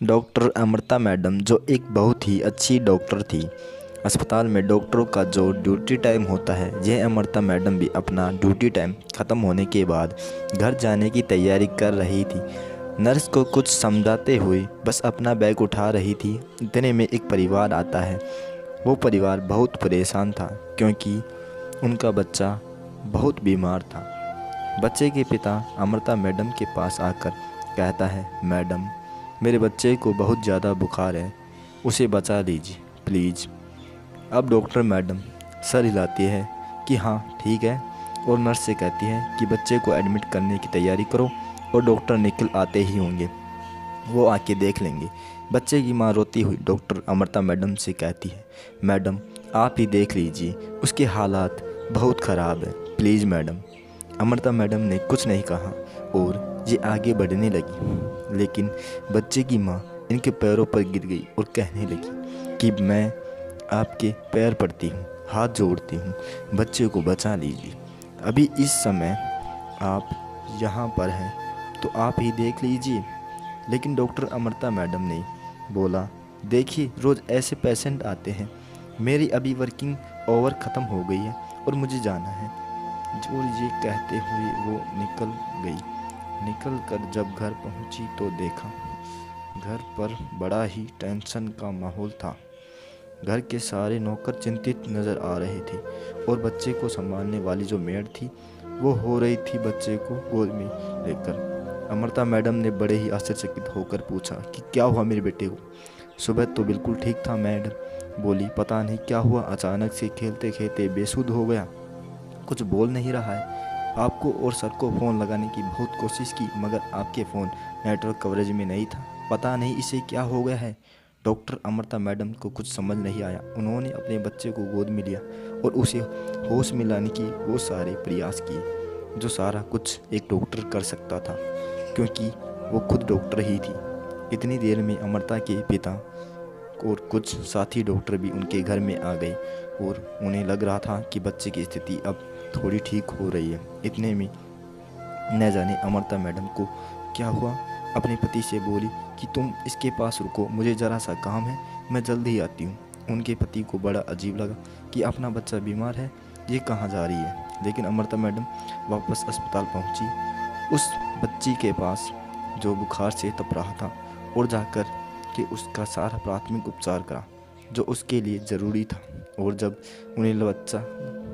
Doctor Amrita madam जो एक बहुत ही अच्छी डॉक्टर थी। अस्पताल में डॉक्टरों का जो ड्यूटी टाइम होता है, यह अमृता मैडम भी अपना ड्यूटी टाइम ख़त्म होने के बाद घर जाने की तैयारी कर रही थी। नर्स को कुछ समझाते हुए बस अपना बैग उठा रही थी। इतने में एक परिवार आता है। वो परिवार बहुत परेशान था क्योंकि उनका बच्चा बहुत बीमार था। बच्चे के पिता अमृता मैडम के पास आकर कहता है, मैडम मेरे बच्चे को बहुत ज़्यादा बुखार है, उसे बचा लीजिए प्लीज़। अब डॉक्टर मैडम सर हिलाती है कि हाँ ठीक है, और नर्स से कहती है कि बच्चे को एडमिट करने की तैयारी करो और डॉक्टर निकल आते ही होंगे, वो आके देख लेंगे। बच्चे की माँ रोती हुई डॉक्टर अमृता मैडम से कहती है, मैडम आप ही देख लीजिए, उसके हालात बहुत ख़राब है, प्लीज़ मैडम। अमृता मैडम ने कुछ नहीं कहा और ये आगे बढ़ने लगी, लेकिन बच्चे की माँ इनके पैरों पर गिर गई और कहने लगी कि मैं आपके पैर पड़ती हूँ, हाथ जोड़ती हूँ, बच्चे को बचा लीजिए। अभी इस समय आप यहाँ पर हैं तो आप ही देख लीजिए। लेकिन डॉक्टर अमृता मैडम ने बोला, देखिए रोज़ ऐसे पेशेंट आते हैं, मेरी अभी वर्किंग ओवर ख़त्म हो गई है और मुझे जाना है। और ये कहते हुए वो निकल गई। निकल कर जब घर पहुंची तो देखा घर पर बड़ा ही टेंशन का माहौल था। घर के सारे नौकर चिंतित नज़र आ रहे थे और बच्चे को संभालने वाली जो मेड थी वो हो रही थी बच्चे को गोद में लेकर। अमृता मैडम ने बड़े ही आश्चर्यचकित होकर पूछा कि क्या हुआ मेरे बेटे को? सुबह तो बिल्कुल ठीक था। मैडम बोली, पता नहीं क्या हुआ, अचानक से खेलते खेलते बेसुध हो गया, कुछ बोल नहीं रहा है। आपको और सर को फ़ोन लगाने की बहुत कोशिश की मगर आपके फ़ोन नेटवर्क कवरेज में नहीं था, पता नहीं इसे क्या हो गया है। डॉक्टर अमृता मैडम को कुछ समझ नहीं आया। उन्होंने अपने बच्चे को गोद में लिया और उसे होश में लाने की वो सारे प्रयास किए जो सारा कुछ एक डॉक्टर कर सकता था, क्योंकि वो खुद डॉक्टर ही थी। इतनी देर में अमृता के पिता और कुछ साथी डॉक्टर भी उनके घर में आ गए और उन्हें लग रहा था कि बच्चे की स्थिति अब थोड़ी ठीक हो रही है। इतने में न जाने अमृता मैडम को क्या हुआ, अपने पति से बोली कि तुम इसके पास रुको, मुझे ज़रा सा काम है, मैं जल्दी ही आती हूँ। उनके पति को बड़ा अजीब लगा कि अपना बच्चा बीमार है, ये कहाँ जा रही है। लेकिन अमृता मैडम वापस अस्पताल पहुँची उस बच्ची के पास जो बुखार से तप रहा था और जाकर कि उसका सारा प्राथमिक उपचार करा जो उसके लिए ज़रूरी था। और जब उन्हें बच्चा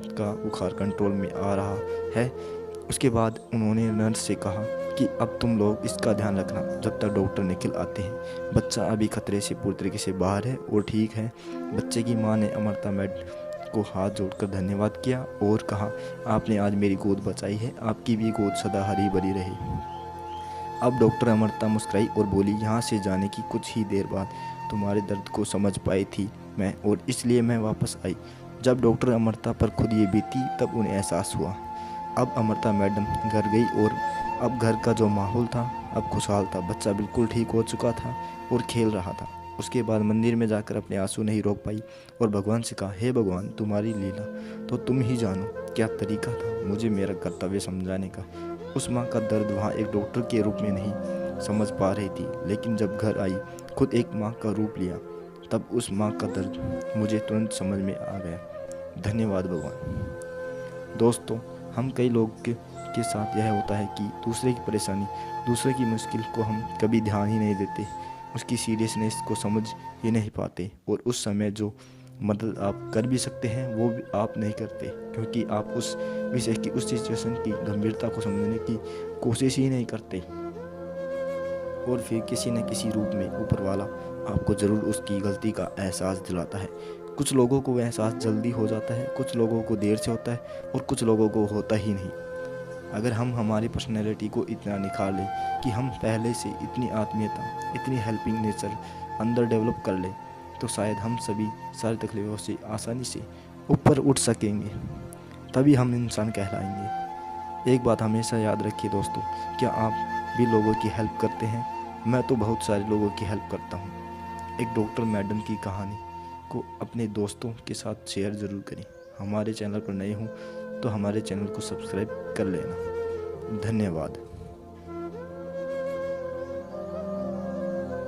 का बुखार कंट्रोल में आ रहा है, उसके बाद उन्होंने नर्स से कहा कि अब तुम लोग इसका ध्यान रखना जब तक डॉक्टर निकल आते हैं, बच्चा अभी खतरे से पूरी तरीके से बाहर है और ठीक है। बच्चे की माँ ने अमृता मैडम को हाथ जोड़कर धन्यवाद किया और कहा, आपने आज मेरी गोद बचाई है, आपकी भी गोद सदा हरी भरी रहे। अब डॉक्टर अमृता मुस्कुराई और बोली, यहाँ से जाने की कुछ ही देर बाद तुम्हारे दर्द को समझ पाई थी मैं, और इसलिए मैं वापस आई। जब डॉक्टर अमृता पर खुद ये बीती तब उन्हें एहसास हुआ। अब अमृता मैडम घर गई और अब घर का जो माहौल था अब खुशहाल था। बच्चा बिल्कुल ठीक हो चुका था और खेल रहा था। उसके बाद मंदिर में जाकर अपने आंसू नहीं रोक पाई और भगवान से कहा, हे भगवान, तुम्हारी लीला तो तुम ही जानो, क्या तरीका था मुझे मेरा कर्तव्य समझाने का। उस माँ का दर्द वहाँ एक डॉक्टर के रूप में नहीं समझ पा रही थी, लेकिन जब घर आई खुद एक माँ का रूप लिया, तब उस माँ का दर्द मुझे तुरंत समझ में आ गया। धन्यवाद भगवान। दोस्तों, हम कई लोग के साथ यह होता है कि दूसरे की परेशानी, दूसरे की मुश्किल को हम कभी ध्यान ही नहीं देते, उसकी सीरियसनेस को समझ ही नहीं पाते, और उस समय जो मदद आप कर भी सकते हैं वो भी आप नहीं करते, क्योंकि आप उस विषय की, उस सिचुएशन की गंभीरता को समझने की कोशिश ही नहीं करते। और फिर किसी न किसी रूप में ऊपर वाला आपको ज़रूर उसकी गलती का एहसास दिलाता है। कुछ लोगों को वह एहसास जल्दी हो जाता है, कुछ लोगों को देर से होता है और कुछ लोगों को होता ही नहीं। अगर हम हमारी पर्सनैलिटी को इतना निखार लें कि हम पहले से इतनी आत्मीयता, इतनी हेल्पिंग नेचर अंदर डेवलप कर लें, तो शायद हम सभी सारी तकलीफ़ों से आसानी से ऊपर उठ सकेंगे, तभी हम इंसान कहलाएंगे। एक बात हमेशा याद रखिए दोस्तों, क्या आप भी लोगों की हेल्प करते हैं? मैं तो बहुत सारे लोगों की हेल्प करता हूँ। एक डॉक्टर मैडम की कहानी को अपने दोस्तों के साथ शेयर ज़रूर करें। हमारे चैनल पर नए हों तो हमारे चैनल को सब्सक्राइब कर लेना। धन्यवाद।